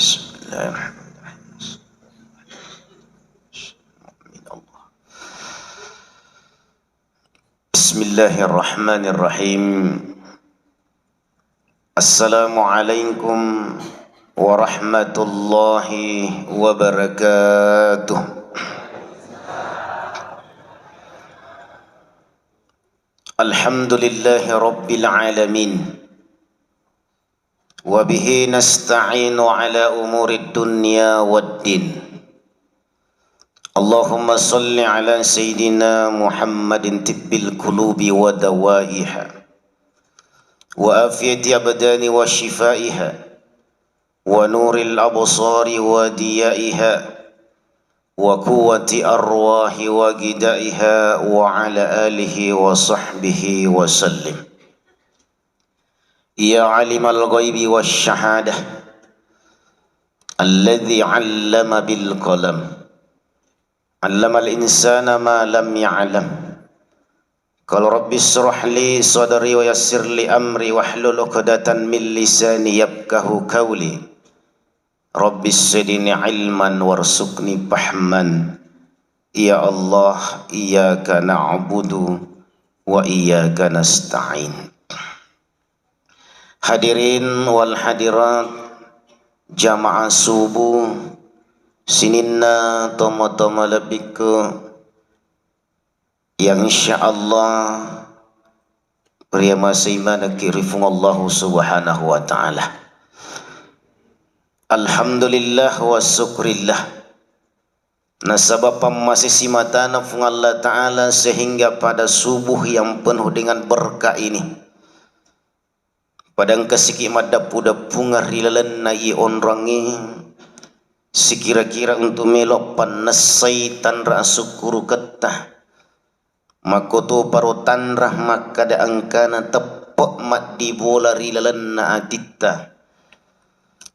Bismillahirrahmanirrahim. Bismillahirrahmanirrahim. Assalamualaikum warahmatullahi wabarakatuh. Alhamdulillahi rabbil alamin. Wa bihi nasta'inu ala umurid dunya waddin. Allahumma salli ala sayyidina Muhammadin tibbil qulubi wa dawaiha wa afiyati abdani wa shifaiha wa nuril absari wa diyaiha wa quwwati arwahi wa gidaiha wa ala alihi wa sahbihi wa sallim. Ya alimal ghaibi wasyahadah alladhi 'allama bil qalam 'allamal insana ma lam ya'lam. Qala rabbi ishrah li sadri wa yassir li amri wahlul 'uqdatan min lisani yafqahu qawli. Rabbi zidni 'ilman warzuqni fahman. Ya Allah, iyyaka na'budu wa iyyaka nasta'in. Hadirin wal hadirat jamaah subuh sininna toma-toma lebih ke yang insyaallah pria masih mana kirifung Allah subhanahu wa ta'ala. Alhamdulillah wa syukrillah nasabah masih simatana fung Allah ta'ala sehingga pada subuh yang penuh dengan berkah ini padang kesiki madapu-dapu ngarilalan na ionrangi sikira-kira untuk melok panasai tanra sukuru ketah makoto parotan rahmak kada angkana tepok mat di bola rilalan na adita.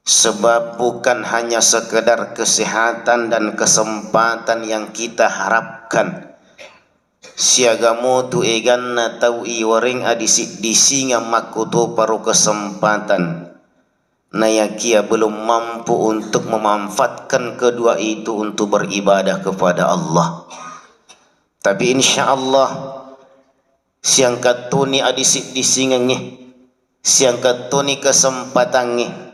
Sebab bukan hanya sekedar kesehatan dan kesempatan yang kita harapkan, siagamu tu egan na tau iwaring adisik disinga makoto paru kesempatan na yakia belum mampu untuk memanfaatkan kedua itu untuk beribadah kepada Allah. Tapi insyaallah siang katuni adisik disingangi siang katuni kesempatangi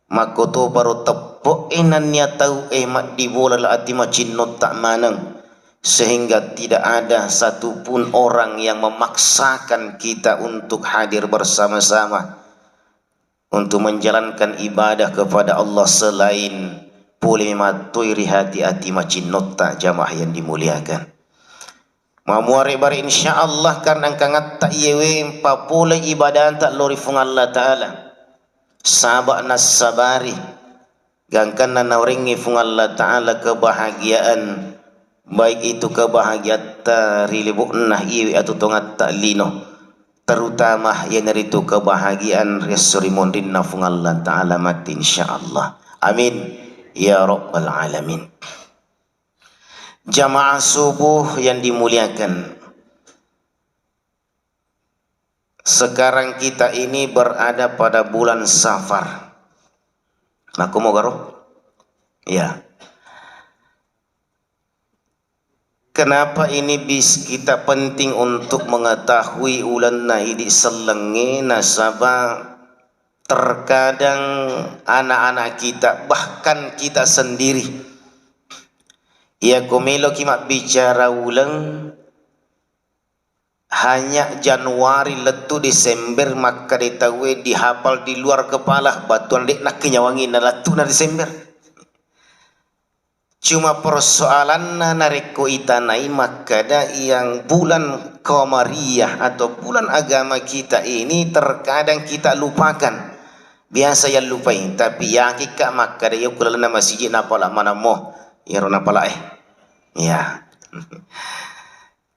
makoto paru tepok enannya tau mat di bola la ati macinot tak manang, sehingga tidak ada satupun orang yang memaksakan kita untuk hadir bersama-sama untuk menjalankan ibadah kepada Allah selain boleh matuiri hati-hati macinota jamaah yang dimuliakan. Mamuari bari insyaallah karena kangat tak yewe papula ibadah tak lori fung Allah ta'ala sabak nas sabari gangkan na nauringi fung Allah ta'ala kebahagiaan, baik itu kebahagiaan tarilibuk nah iwi atau tongat tak lino, terutama yang itu kebahagiaan resuri mondin nafung Allah ta'ala mati insyaallah. Amin ya rabbal alamin. Jamaah subuh yang dimuliakan, sekarang kita ini berada pada bulan Safar. Aku mau garo? Ya. Kenapa ini kita penting untuk mengetahui ulan naidi selengi nasabah terkadang anak-anak kita bahkan kita sendiri ya komelo kimak bicara ulang hanya Januari letu Desember maka ditawe dihafal di luar kepala batuan dek nak kenyawangin na letu na Desember. Cuma persoalan nareko itanai makada yang bulan Qamariyah atau bulan agama kita ini terkadang kita lupakan. Biasa yang lupain tapi yang hakikat makada ya kulala masjid napala mana moh ya napala ya.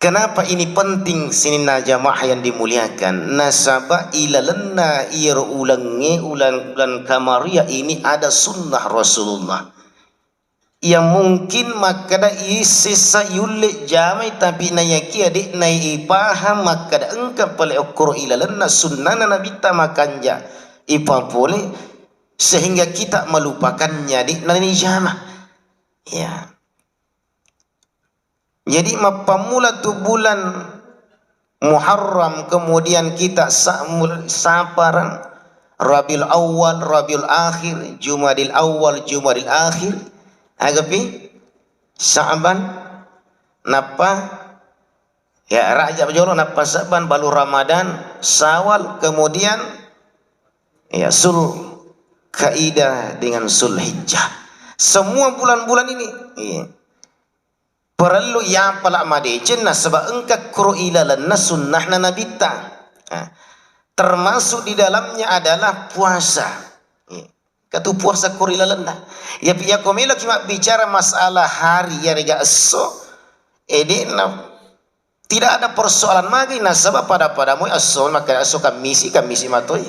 Kenapa ini penting sinina jamaah yang dimuliakan? Nasabah ilalanna iru ulangi ulan Qamariyah ini ada sunnah Rasulullah yang mungkin makada isi sayulik jamai tapi nayaki adik nai paham makada engkau pale ukur ilalanna sunnah nabi ta makanja ipa pole sehingga kita melupakannya di jamaah. Ya. Jadi pemula tu bulan Muharram, kemudian kita saparan Rabiul Awal, Rabiul Akhir, Jumadil Awal, Jumadil Akhir, agapi Sa'ban, napa ya Rajab jolo napa Sa'ban, baru Ramadan, Syawal, kemudian ya Zulkaidah dengan Zulhijjah. Semua bulan-bulan ini perlu yang pala madecen sebab engkak kru ilalanna sunnahna nabita. Termasuk di dalamnya adalah puasa. Katu puasa kru ilalanna. Ya piya komelo kima bicara masalah hari ya rega eso. Tidak ada persoalan lagi nasabah padamu eso maka eso kamisi matoi.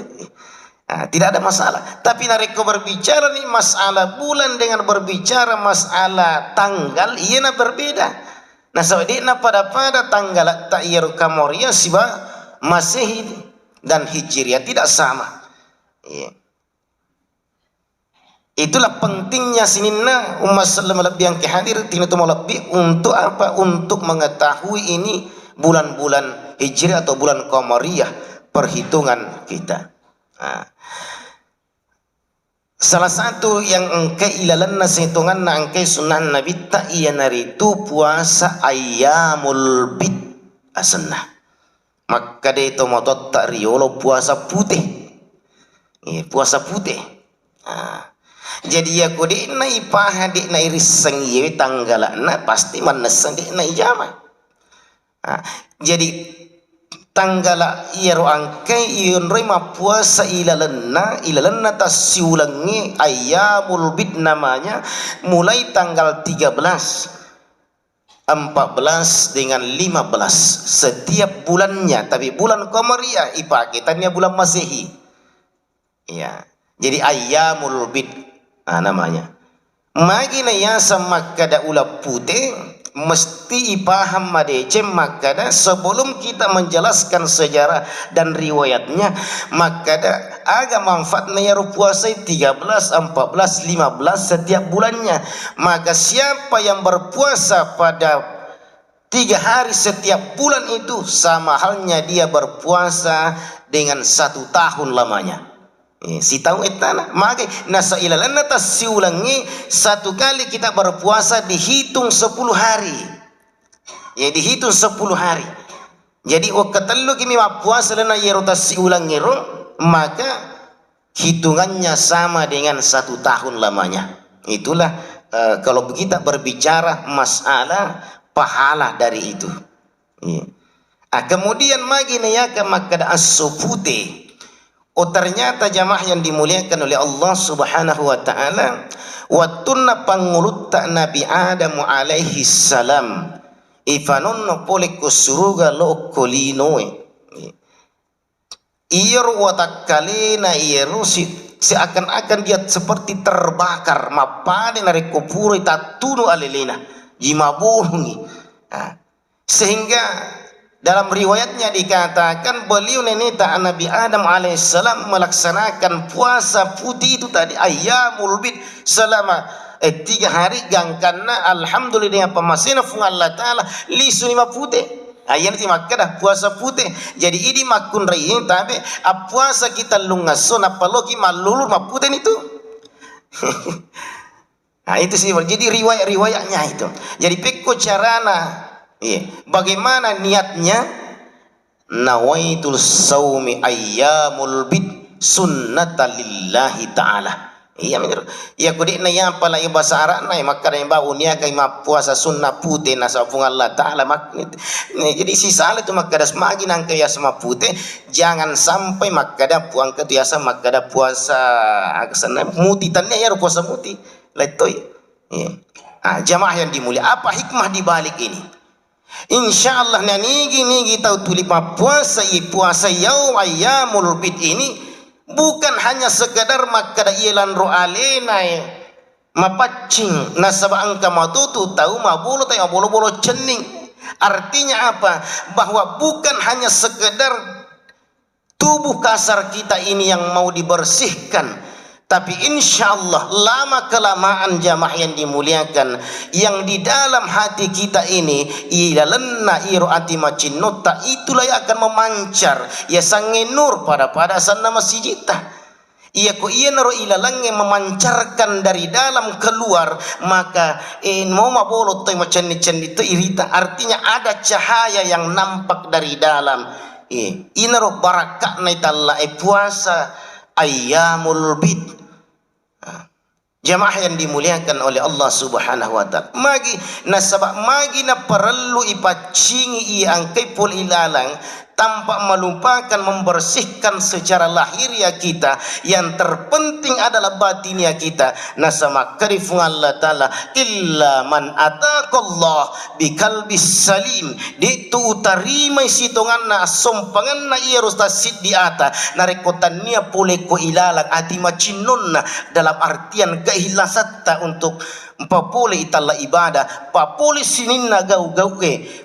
Tidak ada masalah. Tapi nareko berbicara nih masalah bulan dengan berbicara masalah tanggal, ia berbeda. Nah, soalnya pada tanggal ta'yir Qamariah siba Masehi dan Hijriah tidak sama. Itulah pentingnya sinina umat Islam lebih yang hadir tinatu lebih untuk apa? Untuk mengetahui ini bulan-bulan Hijriah atau bulan Qamariah perhitungan kita. Salah satu yang engkai ilalan hitungan na engkai sunnah Nabi ta iya naritu puasa ayyamul bid asnah. Maka de itu motot tak riolo puasa putih. Puasa putih. Jadi ya kode na ipah de na iriseng ye tanggalana pasti manesan de na ijama. Jadi tanggala iero angkai iyon rema puasa ilalanna tasiulangi ayyamul bid namanya mulai tanggal 13, 14 dengan 15 setiap bulannya, tapi bulan Qamariah ipaketannya bulan Masehi. Ya. Jadi ayyamul bid namanya. Magina ya sama kada ula putih mesti ipaham madece makada sebelum kita menjelaskan sejarah dan riwayatnya makada agak manfaatnya ya puasa 13, 14, 15 setiap bulannya. Maka siapa yang berpuasa pada 3 hari setiap bulan itu sama halnya dia berpuasa dengan 1 tahun lamanya. Si tahu etana maka nasa ilalanna tasiulangi 1 kali kita berpuasa dihitung 10 hari. Ya dihitung 10 hari. Jadi wakatelu kimi puasa lana yero tasiulangi maka hitungannya sama dengan 1 tahun lamanya. Itulah kalau kita berbicara masalah pahala dari itu. Kemudian magi nayaka makada as-supute. Oh ternyata jamaah yang dimuliakan oleh Allah Subhanahu wa taala, wattunna pangulutta Nabi Adam alaihi salam ifanunno pole kusuruga lo kolinoe. Iyer watakalena ierusi seakan-akan dia seperti terbakar mapade nare kupuro tatunu alelena jimabuhungi. Sehingga dalam riwayatnya dikatakan beliau neneta Nabi Adam alaihissalam melaksanakan puasa putih itu tadi ayyamul bid selama 3 hari gangkana alhamdulillah dengan pemasina fung Allah taala lisu lima putih ayan ti makada puasa putih. Jadi ini makun rei tapi puasa kita lungaso napaloki malulur maputih itu. Nah itu sih jadi riwayat-riwayatnya itu. Jadi peko carana bagaimana niatnya nawaitul saumi ayyamul bid sunnatalillahi ta'ala. Iya benar. Ya kudikna yang pala bahasa Arab na maka yang bau nia kai puasa sunnah putih na sapung Allah taala maknit. Jadi sisa itu maka das magi nang kaya sama putih jangan sampai maka ada puang ketiasa maka ada puasa aksana mutitannya ya puasa muti letoi. Jamaah yang dimulia apa hikmah di balik ini? Insyaallah nigi tahu tulipa puasa yaum ayyamul bid ini bukan hanya sekedar makada ilan ro'alena mapacing nasaba angka matutu tahu mabulu tahu bolo-bolo cening. Artinya apa? Bahwa bukan hanya sekedar tubuh kasar kita ini yang mau dibersihkan, Tapi insya Allah lama kelamaan jamaah yang dimuliakan, yang di dalam hati kita ini ilalanna iroati macinota, itulah yang akan memancar ya sange nur pada sana masjidita. Ia ko ia naro ilalang yang memancarkan dari dalam keluar, maka mau mabolot toy macam itu irita, artinya ada cahaya yang nampak dari dalam. Inaro barakat na italla puasa ayyamul bid. Jamaah yang dimuliakan oleh Allah Subhanahu wa taala, magi nasabak magi na perlu ipacingi angkai pul ilalang tanpa melupakan membersihkan secara lahiriah kita, yang terpenting adalah batinia kita. Nasama karifung Allah taala illa man ataqallah biqalbis salim, ditu utarimai sitonganna sompanganna ia rustasid di ata narekotannya pule ko ilalang ati macinonna, dalam artian kehilasatta untuk papole italla ibadah, papole sininna gau-gau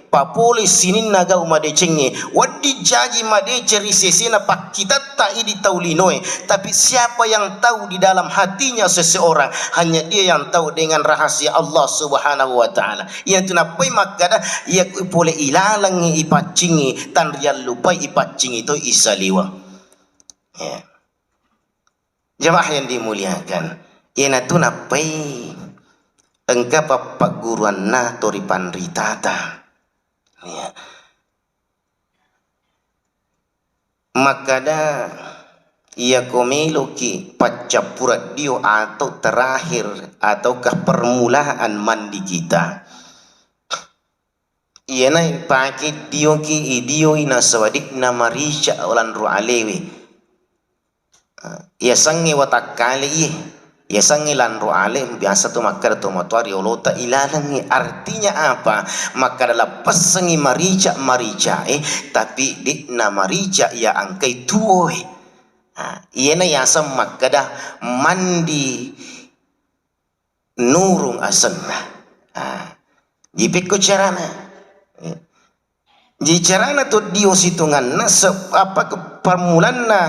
papole sininna gau madecenge wadi jaji madeceri sesena pakitatta idi taulinoe. Tapi siapa yang tahu di dalam hatinya seseorang? Hanya dia yang tahu dengan rahasia Allah Subhanahu wa taala. Yang tunapai makada ia pole ilalang ipacingi tan rial lupai ipacingi itu isaliwa. Jamaah yang dimuliakan, ia tunapai engkau pak guruan na tori panritata. Makada ia komeloki pacapurat dio atau terakhir ataukah permulaan mandi kita. Ia naik pakai dio ki idio ina sawadik na marisha olan rualewe. Ia sange watakali ya sangilan ru'alim biasa tu makar tu matuari olota ilalangi, artinya apa? Maka dalam pesengi marica tapi di na marica ya angkai tuoi. Iya na yasa makada mandi nurung asenna. Jipik ko carana. Di carana tu dio situngan na apa ke permulaan na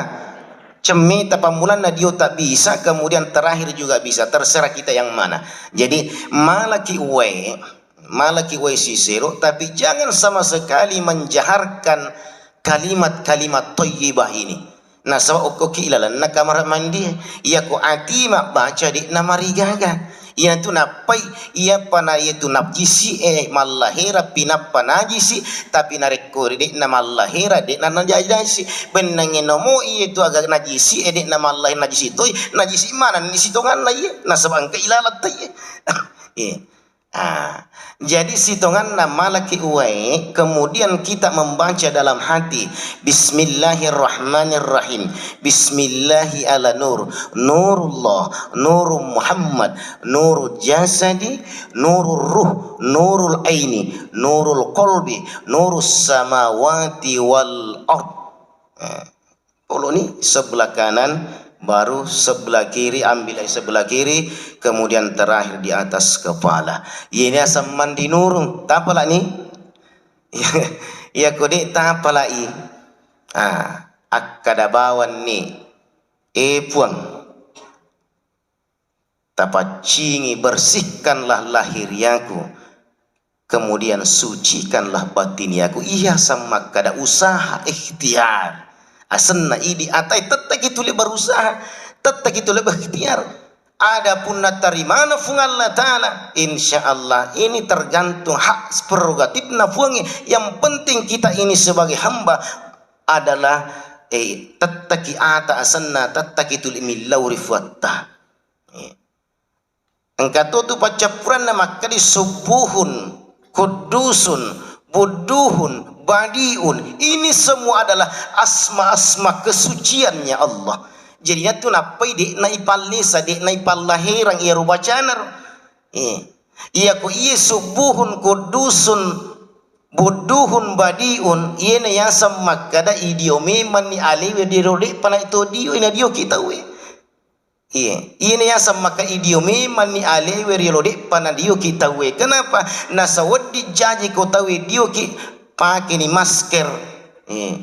cemeta pamulan dia tak bisa, kemudian terakhir juga bisa, terserah kita yang mana. Jadi malaki uwe sisero, tapi jangan sama sekali menjaharkan kalimat-kalimat thayyibah ini. Nah sabab okoki ilalan na kamar mandi ia ko atima baca di namarigaga. Ia tu napai ia pana ia tu najisi malahera pinapa najisi, tapi narekori dek nama lahera dek na najisi benangin nomo ia tu agak najisi dek nama Allah najisi tu najisi mana ni sitongan lah ia nasabang keilalat ia. Jadi sitongan nama laki uai, kemudian kita membaca dalam hati Bismillahirrahmanirrahim, Bismillahi ala nur, nurullah, nurul Muhammad, nurul jasadi, nurul ruh, nurul aini, nurul qalbi, nurul samawati wal ard. Kalau ni sebelah kanan, baru sebelah kiri, ambil sebelah kiri, kemudian terakhir di atas kepala. Ini asam mandi nurung, tak apalah ni. Ya kode tak apalah i. Akada bawan ni, puang. Tapacingi bersihkanlah lahiriaku, kemudian sucikanlah batiniaku. Iya sama kada usaha ikhtiar. Asenna idi atai tetap itu le berusaha, tetap itu le berikhtiar. Adapun natarimana fung Allah taala, insyaallah ini tergantung hak prerogatif nafungi. Yang penting kita ini sebagai hamba adalah tattaki ata asanna tattaki tul millau rifwatta. Engkau tu pacapuran nama kali subuhun kudusun buduhun badiun, ini semua adalah asma-asma kesuciannya Allah. Jadinya tu napai dek naipal lesa, dek naipal lahirang ia rubacanar. Ia ku ia subuhun kudusun buduhun badiun, ia na yasam makada idiome mani alewe dirole pana itu dio ina dio kita we. Ini yang sama ka idiome mani alewe dirole pana dio kita we. Kenapa? Nasawad dijaji kau tahu dio ki pakai ni masker,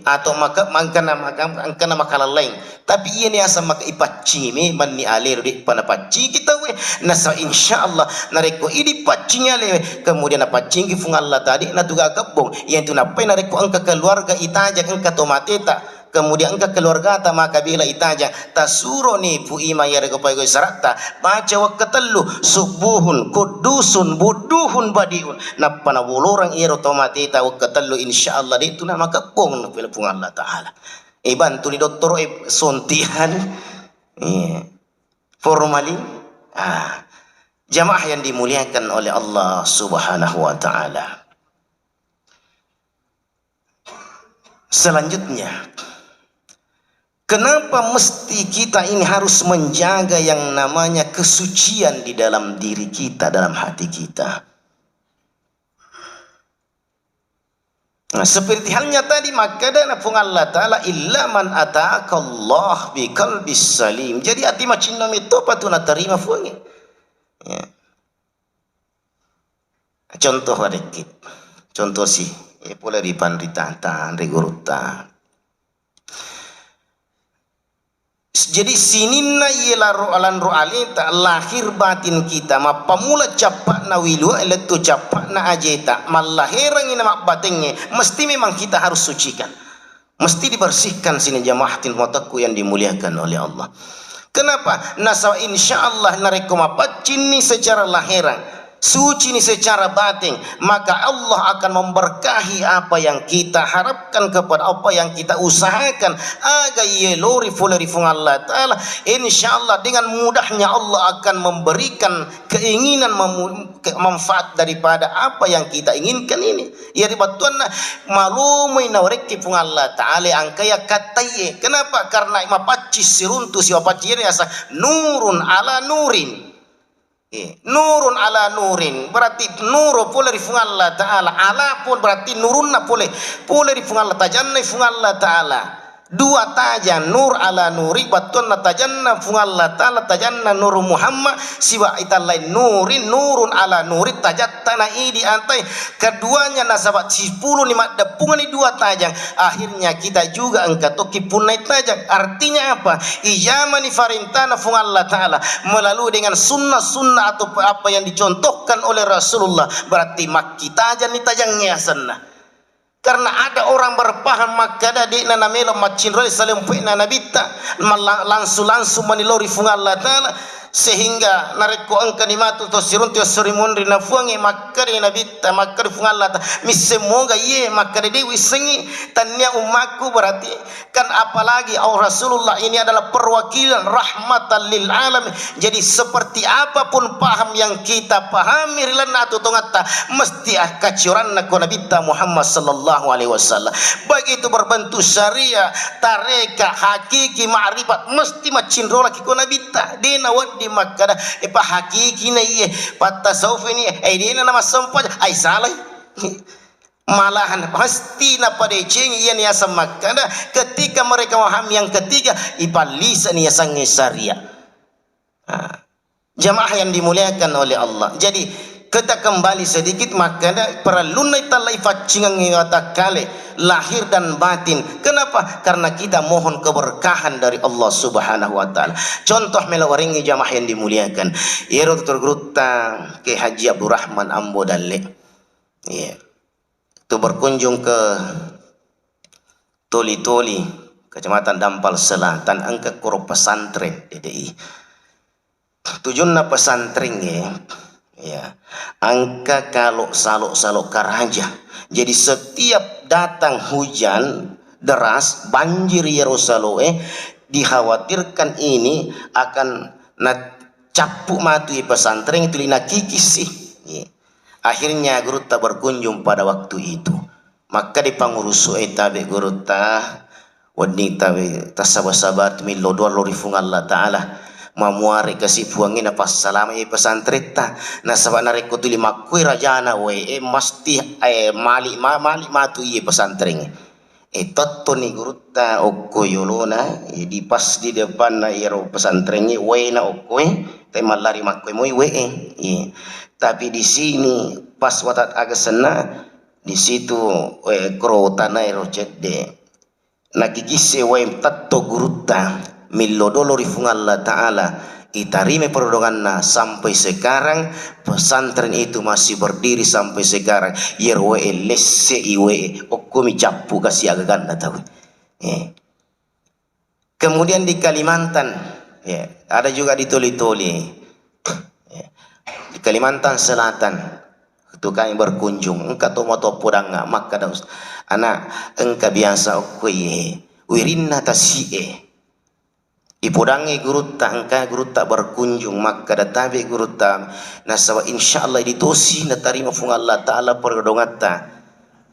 Atau angkana makala lain tapi ia ni asa maka ipaci me manni alir di pada paci kita we nasa insyaallah nareko idi pacinya le kemudian apa cinggi fung Allah tadi na tuga kebong yang tu napai nareko angka keluarga itaja angka tomateta kemudian angka keluarga ta maka bila itaja tasuro ni pu ima ya reko pai go sarata baca waqtallu subuhun kudusun buduhun badiun napana wolorang iro tomateta waqtallu insyaallah di tu nama kebong na fung Allah taala bantu ni doktor suntihan formalin jamaah yang dimuliakan oleh Allah Subhanahu wa taala. Selanjutnya, kenapa mesti kita ini harus menjaga yang namanya kesucian di dalam diri kita, dalam hati kita? Nah, seperti halnya tadi maka dana pun Allah Ta'ala illa man ata'akallah bi qalbis salim. Jadi hati macam itu patuna terima fungi. Ya. Contoh sedikit. Contoh sih, boleh dipandritatan, regurutan. Jadi sininna yela alan ru'alita lahir batin kita ma pamula capak na wilu eletu capak na ajeta malahiran ina mak batinnya mesti memang kita harus sucikan, mesti dibersihkan sini jamaatin motaku yang dimuliakan oleh Allah. Kenapa? Nasa insyaallah nareko mapacin ni secara lahiran, suci ni secara batin, maka Allah akan memberkahi apa yang kita harapkan kepada apa yang kita usahakan agar yelori fuleri fung Allah Ta'ala. InsyaAllah dengan mudahnya Allah akan memberikan keinginan manfaat daripada apa yang kita inginkan ini. Ya ribatuan malumui nawareki fung Allah Ta'ala angkaya kataye. Kenapa? Karena mapacis siruntu siwapaci ini asa nurun ala nurin. Nurun ala nurin berarti nuru pula di fung Allah Ta'ala, ala pun berarti nurunna pula di fung Allah tajanna fung Allah Ta'ala. Dua tajan nur ala nuri batun tajanna fung Allah Ta'ala tajanna nur Muhammad siwa ita lain nurin nurun ala nuri tajattana idi antai keduanya nasabat 10 lima depungan di dua tajang akhirnya kita juga angkat toki punai tajang. Artinya apa? Ijamani farintana fung Allah Ta'ala melalui dengan sunnah-sunnah atau apa yang dicontohkan oleh Rasulullah berarti mak kita aja ni tajangnya sana. Karena ada orang berpaham maka di nana melo macin roi salim puina nabita langsung manilori fung Allah Ta'ala sehingga nareko angka ni matu to sirun to sorimunri na fuangi maka di nabita maka di fung Allah Ta'ala misemoga ye maka di dewi sengi tanya umatku berarti kan apalagi Rasulullah ini adalah perwakilan rahmatan lil alamin. Jadi seperti apapun paham yang kita pahami rilana atau tongata mesti kacuran nako nabita Muhammad sallallahu alaihi wasallam. Begitu berbentuk syariah, tareka, hakiki, ma'rifat mesti macin rola kiko nabita. Dina wadi makada epa hakiki na iye patasawuf ini dina nama sempat ai salah. Malahan pasti na pada ceng ia ni asam makada ketika mereka memahami yang ketiga ipalisa ni asang syariah. Jamaah yang dimuliakan oleh Allah. Jadi kita kembali sedikit makanya perlu naitalai facingan ngata kale lahir dan batin. Kenapa? Karena kita mohon keberkahan dari Allah Subhanahu wa taala. Contoh melawaringi jamaah yang dimuliakan. Iro tergeruta ke Haji Abdurrahman Ambo Dalle. Iya. Itu berkunjung ke Toli-Toli, Kecamatan Dampal Selatan, angka kuro pesantren DDI. Tujuannya pesantren ya, angka kalau salok karaja. Jadi setiap datang hujan deras, banjir Yerusalem, dikhawatirkan ini akan capuk matu pesantren itu lina kikis sih. Akhirnya guru tak berkunjung pada waktu itu. Maka di pangurus tabe guru ta wadi tabe tasabar mi lodor lori fung Allah Ta'ala mamuari kasih puangin apa salam pesantren ta nasaba nareko tu lima kui rajana we masti mali matu pesantren. Toto ni guru ta okko yolona di pas di depan na iro pesantren we na okko tema lari makoi moi we. Tapi di sini pas watat agak sena di situ kro tanai rocet de nakikise waim tatto gurutta millo dolori fung Allah Ta'ala itarime perdonganna sampai sekarang pesantren itu masih berdiri sampai sekarang yerwe lesse iwe okumi cappu kasih agagan tahu. Kemudian di Kalimantan ada juga di Toli-Toli di Kalimantan Selatan itu kami berkunjung engka tomato podang maka daus anak engka biasa okwe wirinna tasie ipodangi gurutta engka gurutta berkunjung maka databe gurutta nasawa insyaallah ditosi natarima fung Allah Ta'ala perdongatta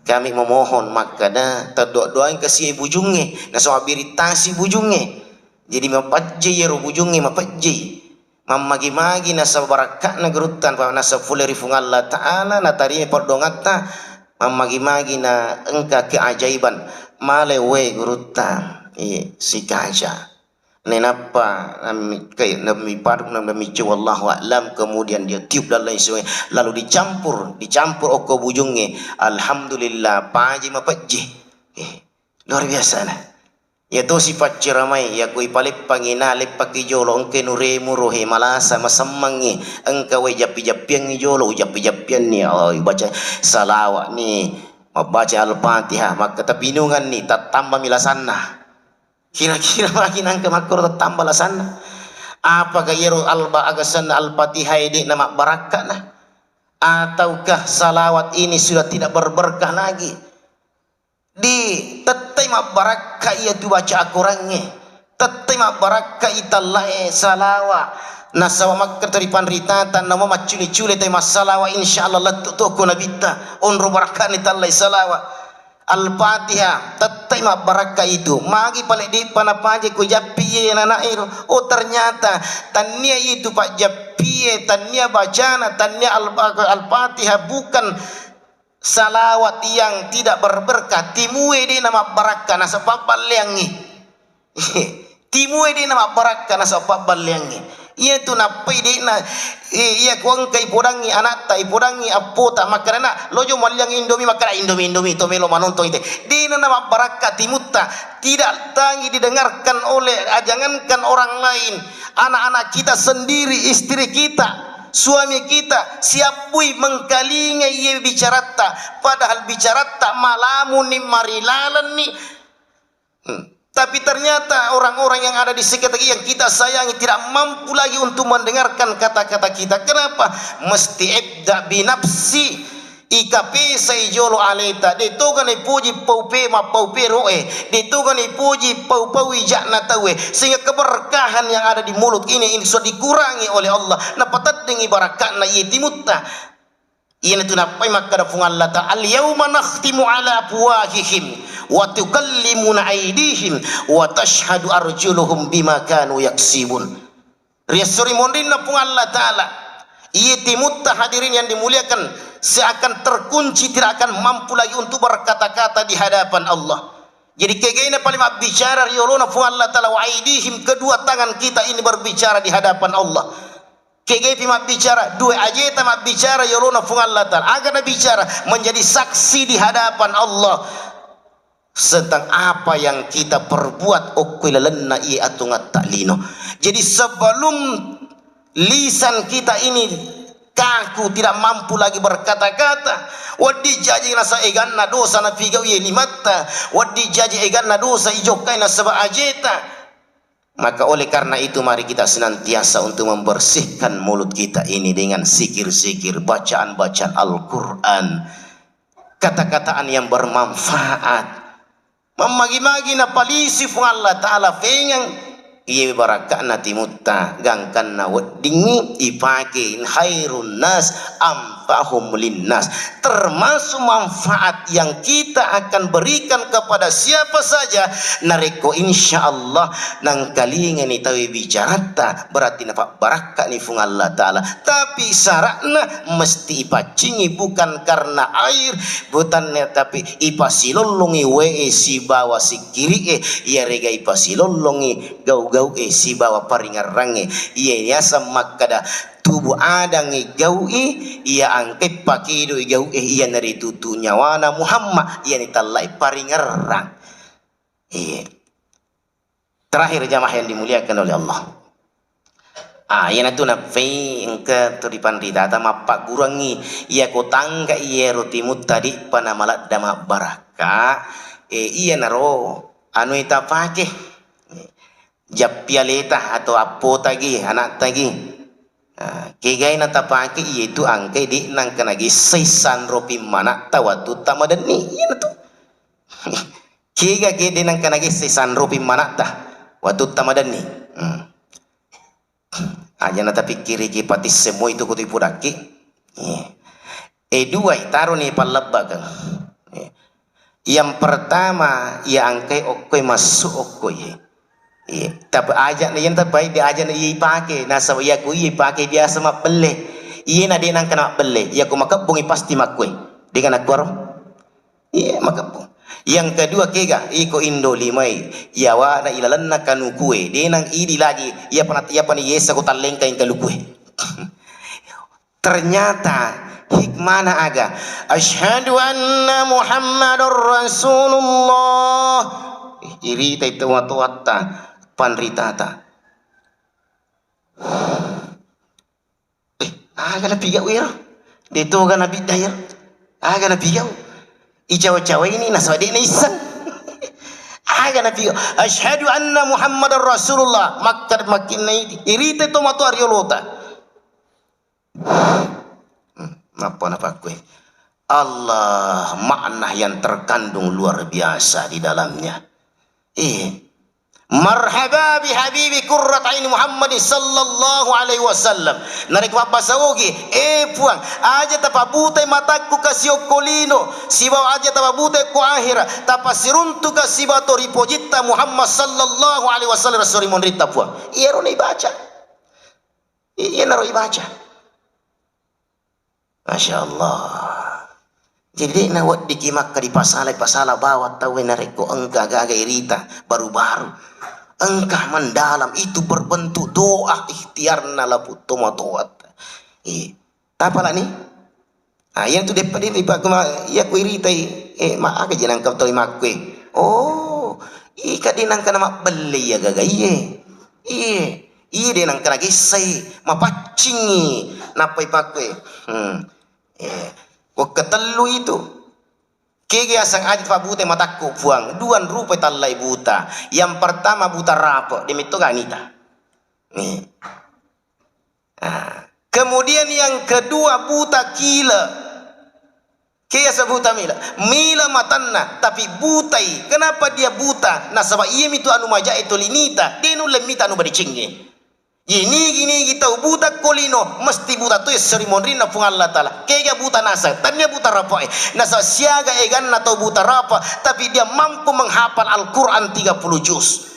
kami memohon maka dah doain kasih bujunge nasawa biritasi bujunge jadi mapajje yero bujunge mapajje mamagi-magi nasa barakat na gerutan pa nasa fuleri fung Allah Ta'ala na tarime perdongata mamagi-magi na engka keajaiban malewe gerutan si kaja nenapa kayak nami paduk nami wallahu a'lam kemudian dia tiup dan lain sebagainya lalu dicampur oko bujungnya alhamdulillah paji mapajji luar biasa lah ya to sifat ceramai ya kui palip pangina lepak jolo engke nure murohe malasa masammangi engka we japi-japian jolo japi-japian ni baca salawat ni membaca al-Fatihah maka tapinungan ni tatamba milasanna kira-kira lagi nangka makro tatamba lasanna apa gayero alba agasan al-Fatihah ini nama barakah nah ataukah salawat ini sudah tidak berberkah lagi di tetai mak barakah ia tu baca Al-Qurannya tetai mak barakah itallahi salawa nasawa makka taripan ritatan nama maculi-culi tema salawa insyaallah lattu toko nabita onro barakah itallahi salawa al-Fatihah tetai mak barakah itu magi pale di panapaje ko jappiye nanairo oh ternyata tania itu pak jappiye tania bacana tania al-Fatihah bukan salawat yang tidak berberkah timue di nama barakah nasa pabalyangi timue di nama barakah nasa pabalyangi ia tu napai di na ia kuang kai podangi anak tai podangi apota makarana lojo malyang indomie makara indomie to melo manonton ite di nama barakah timutta tidak tangi didengarkan oleh jangankan orang lain anak-anak kita sendiri istri kita suami kita siapui mengkalinga ia bicarata padahal bicarata malamu ni marilalan ni tapi ternyata orang-orang yang ada di sekitar yang kita sayangi tidak mampu lagi untuk mendengarkan kata-kata kita. Kenapa? Mesti ibda binafsi ikape sai jolo aleta de to gane puji paupe ma paupe roe de to gane puji pau-pau jakna tawe sehingga keberkahan yang ada di mulut ini sudah dikurangi oleh Allah na patat dengan barakatna yitimutta ini tu napai maka da fung Allah ta'ala al-yawma nakhtimu ala afwahihim wa tukallimuna aydihim wa tashhadu arjuluhum bima kanu yaksibun riasuri mondina fung Allah ta'ala yitimutta hadirin yang dimuliakan seakan terkunci tidak akan mampu lagi untuk berkata-kata di hadapan Allah. Jadi kegena paling bicara riolona fu Allah taala wa aidihim kedua tangan kita ini berbicara di hadapan Allah. Kegena mak bicara dua ajeta mak bicara riolona fu Allah taala agar bicara menjadi saksi di hadapan Allah tentang apa yang kita perbuat okuilalenna i atungat taklino. Jadi sebelum lisan kita ini kaku tidak mampu lagi berkata-kata wadi jaji nasa eganna dosa na figau ye limatta wadi jaji eganna dosa ijokai na seba ajeta maka oleh karena itu mari kita senantiasa untuk membersihkan mulut kita ini dengan zikir-zikir bacaan-bacaan Al-Quran kata-kataan yang bermanfaat memagi-magi na palisi fung Allah ta'ala fengang iya barakana timutta gangkanna weddingi ipake khairun nas amfahum linnas termasuk manfaat yang kita akan berikan kepada siapa saja nareko insyaallah nang kalingan ni tawi bicarata berarti nafak barakah ni fung Allah taala tapi syaratna mesti ipacingi bukan karena air bukannya tapi ipasilolongi we si bawa si kiri ya rega ipasilolongi gau si bawa paringarange iya yasa makada tubuh ada ngegaui ia angke pakido igau ia nari tutu nyawana Muhammad ia nitalai paringerang. Terakhir jamaah yang dimuliakan oleh Allah. Yana tu na fei engke tu dipandita tama pak gurangi ia ko tangga ia roti tadi pana malat dama baraka ia naro anu ita pake japialeta atau apo tagi anak tagi kegai na tapake ia itu angke di nang kanagi seisan ropi mana tawatu tamadani iya tu kega ke di nang kanagi seisan ropi mana ta watu tamadani aja nata pikiri ki pati semua itu kutu pudaki dua taruh nih palabagang yang pertama ia angkai okoi masuk okoi tapi aja nih yang terbaik dia aja nih pakai nasa ia ku ia pakai biasa mak beli ia na dia nang kena beli ia ku makabungi pasti makui dengan aku roh makabung. Yang kedua kega iko Indo limai yawa na ilalan na kanu kue dia nang idi lagi ia pani yesa ko talengka yang kalu kue ternyata hikmana aga asyhadu anna Muhammadur Rasulullah iri itu wata panritata aga na piga wir dito ga na bidayar aga na piga icawa-cawa ini nasawadi na isang aga na piyo asyhadu anna Muhammadar Rasulullah makkad makin na irite to mato ariolota napa pakwe Allah makna yang terkandung luar biasa di dalamnya marhaba bi habibi qurrat aini Muhammad sallallahu alaihi wasallam narik papasawogi puang aja tapabutai mataku kasio kolino sibaw aja tapabutai ko akhira tapasiruntu kasibato ripojita Muhammad sallallahu alaihi wasallam rasuri monrita puang iya ro ibaca iya naro ibaca Masya Allah. Jadi nawat dikimak di pasala bawat tahu nareko engkah gaga irita baru-baru engkah mendalam itu berbentuk doa ikhtiarna lapu tomatoat tapalah nih yang tu depan ini pak ya ku irita mak aga jenang kau tahu makwe ika dinang kana mak beli ya gaga iye dinang kana gisai mapacingi napai pakwe kok ketelu itu kege asang adit pabute mataku puang duan rupa talai buta yang pertama buta rapo demito ganita kemudian yang kedua buta kila kaya sebuta mila matanna tapi butai kenapa dia buta nasaba iya itu anu maja itu linita denu lemita anu badicingge gini kita buta kolino mesti buta tu serimoni na pung Allah taala kega buta nasa tanya buta rapa nasa siaga egan atau buta rapa tapi dia mampu menghafal Al-Quran 30 juz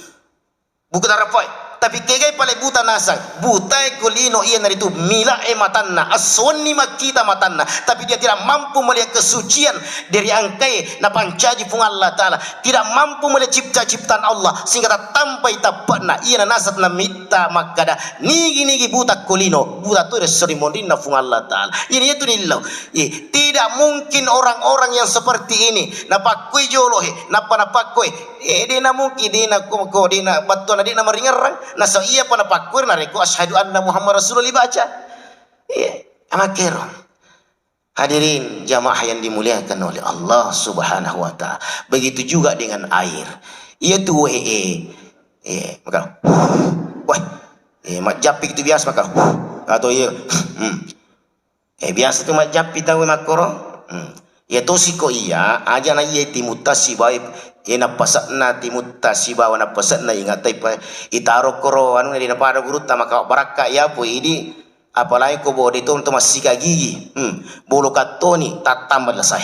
buta rapa tapi kega pale buta nasa buta kolino ia nari tu mila matanna aswani makita matanna tapi dia tidak mampu melihat kesucian dari angkai na pancaji pung Allah taala tidak mampu melihat cipta-ciptaan Allah sehingga tampai tapana ia nasat na mita makada nigi buta kolino buta tu serimoni na pung Allah taala ini itu nilau tidak mungkin orang-orang yang seperti ini na pakui jolohe na pakui dina mungkin dina ko dina batona dina maringerang nasa iya pana pakur na reko asyhadu anna Muhammad Rasulullah baca amakero hadirin jamaah yang dimuliakan oleh Allah Subhanahu wa taala begitu juga dengan air ia tu maka mak japi itu biasa maka atau iya biasa tu mak japi tahu makoro ya tosiko iya aja na iya timutasi baik ina pasakna timutasi bawa na pasakna ingat pa itaro koro anu na pada guru tama ka baraka ya po ini apalagi ko bo dito to masika gigi bolo katoni tatambal lasai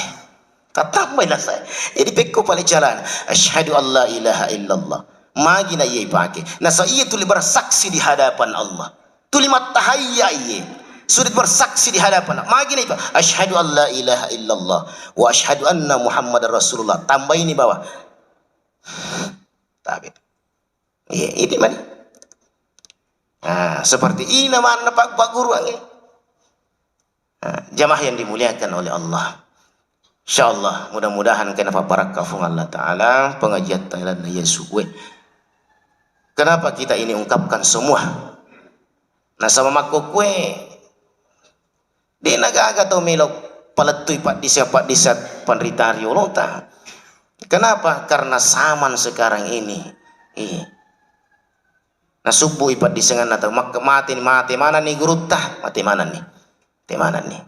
jadi pekko pale jalan asyhadu alla ilaha illallah magi na iya pake na sa iya tuli bersaksi di hadapan Allah tuli matahayya iya sudah bersaksi di hadapan magi na asyhadu alla ilaha illallah wa asyhadu anna Muhammadar Rasulullah tambah ini bawah tapi ini mana Seperti ini mana Pak Guru angin. Jamaah yang dimuliakan oleh Allah. InsyaAllah mudah-mudahan kenapa para kafung Allah Ta'ala pengajian Thailand Yesus. Kenapa kita ini ungkapkan semua? Nah sama mako kue di naga atau melok paletui pak disat panritario lota. Kenapa? Karena zaman sekarang ini. Nah subuh ipat disengan atau mati mana nih gurutah mati mana nih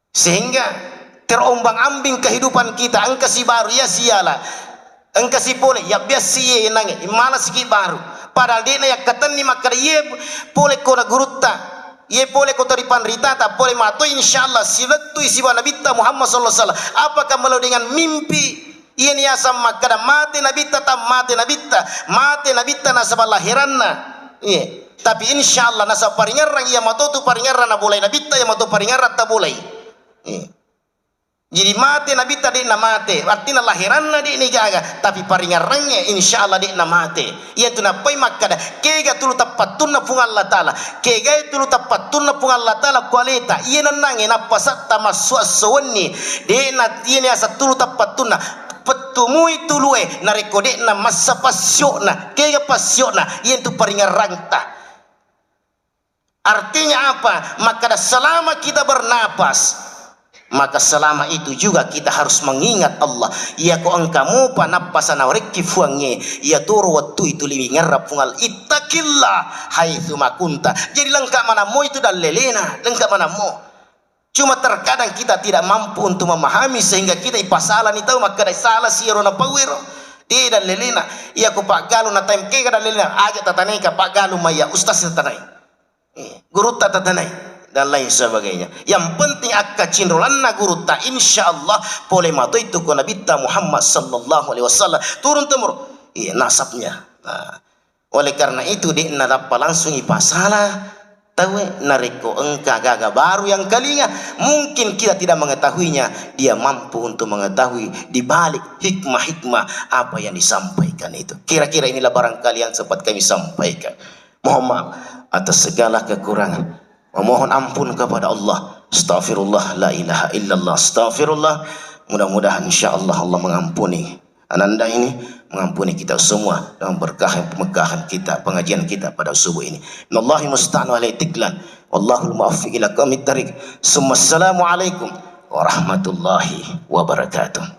sehingga terombang-ambing kehidupan kita engkau si baru ya sialah engkau si boleh ya biasa ye nange malas si baru padahal dia yang kata ni maka ye boleh kau gurutah ye boleh kau teripan rita tak boleh matu insyaallah siletu isi Nabi Muhammad sallallahu alaihi wasallam apakah melalui dengan mimpi ia ni asam makada mati Nabi tetap mati Nabi nasabah lahiranna tapi insyaallah nasab paringarang ia matu tu paringarana boleh Nabi yang matu paringarat tak boleh jadi mati Nabi tadi na mati artinya lahiranna di ni gaga tapi paringarangnya insyaallah di na mati ia tu na pai makada kega tulu tapattunna pung Allah taala kega tulu tapattunna pung Allah taala kualita ia nanange na pasat tamassu aswani de na tiene asa tulu tapattunna petumui tulue na rekode na masa pasyokna kega pasyokna ia tu paringarangta artinya apa maka selama kita bernapas maka selama itu juga kita harus mengingat Allah ya ko engkamu panapasana rekki fuange ya turu waktu itu liwi ngarap fungal ittaqillah haitsu makunta jadi lengkap mana mo itu dan lelena lengkap mana mo cuma terkadang kita tidak mampu untuk memahami sehingga kita ipasalan itu maka ada salah sirona pawiro dia dan lelena ya ko Pak Galu na time ke dan lelena aja tatanai ka Pak Galu maya ustaz tatanai guru tatanai dan lain sebagainya. Yang penting akka cinrolanna guru ta insyaallah boleh matu itu ko Nabi Muhammad sallallahu alaihi wasallam turun temur nasabnya. Oleh karena itu di narapa langsung ipasala tahu nareko engka gaga baru yang kalinya mungkin kita tidak mengetahuinya dia mampu untuk mengetahui di balik hikmah-hikmah apa yang disampaikan itu. Kira-kira inilah barangkali yang sempat kami sampaikan. Mohon maaf atas segala kekurangan. Memohon ampun kepada Allah. Astaghfirullah la ilaha illallah. Astaghfirullah. Mudah-mudahan insyaallah Allah mengampuni ananda ini, mengampuni kita semua dan berkah pemekahan kita, pengajian kita pada subuh ini. Nallahi musta'an wa tiklan. Wallahul muwaffiq ila qawmit thariq. Assalamualaikum warahmatullahi wabarakatuh.